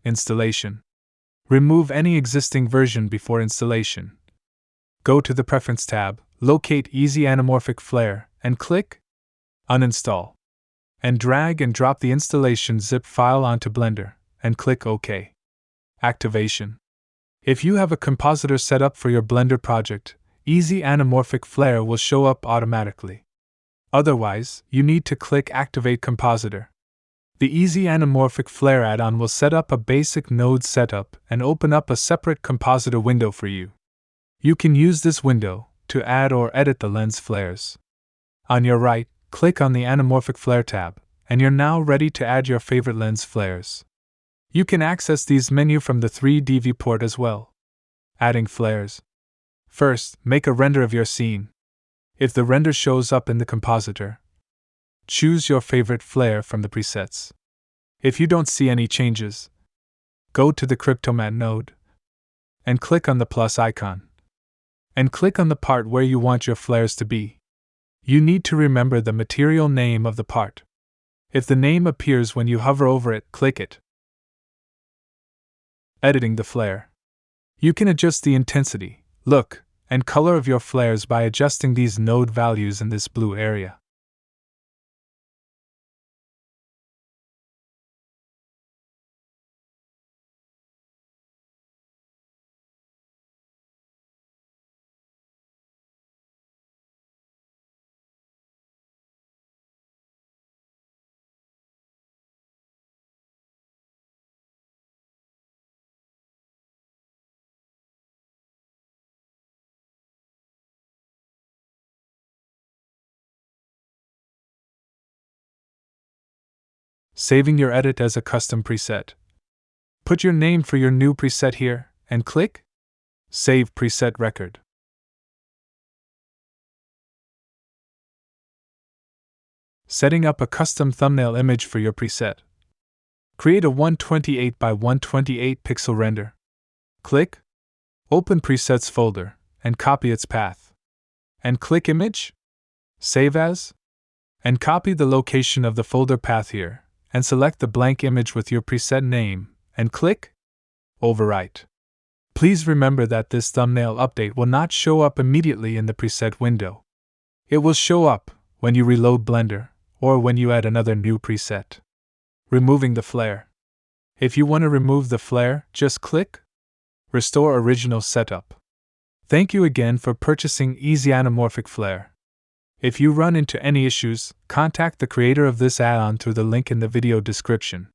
Installation. Remove any existing version before installation. Go to the Preference tab, locate Easy Anamorphic Flare, and click Uninstall. And drag and drop the installation zip file onto Blender, and click OK. Activation. If you have a compositor set up for your Blender project, Easy Anamorphic Flare will show up automatically. Otherwise, you need to click Activate Compositor. The Easy Anamorphic Flare add-on will set up a basic node setup and open up a separate compositor window for you. You can use this window to add or edit the lens flares. On your right, click on the Anamorphic Flare tab, and you're now ready to add your favorite lens flares. You can access these menu from the 3D viewport as well. Adding flares. First, make a render of your scene. If the render shows up in the compositor, choose your favorite flare from the presets. If you don't see any changes, go to the Cryptomatte node and click on the plus icon. And click on the part where you want your flares to be. You need to remember the material name of the part. If the name appears when you hover over it, click it. Editing the flare. You can adjust the intensity, look, and color of your flares by adjusting these node values in this blue area. Saving your edit as a custom preset. Put your name for your new preset here, and click Save Preset Record. Setting up a custom thumbnail image for your preset. Create a 128 by 128 pixel render. Click Open Presets folder, and copy its path. And click Image, Save As, and copy the location of the folder path here. And select the blank image with your preset name, and click Overwrite. Please remember that this thumbnail update will not show up immediately in the preset window. It will show up when you reload Blender, or when you add another new preset. Removing the flare. If you want to remove the flare, just click Restore Original Setup. Thank you again for purchasing Easy Anamorphic Flare. If you run into any issues, contact the creator of this add-on through the link in the video description.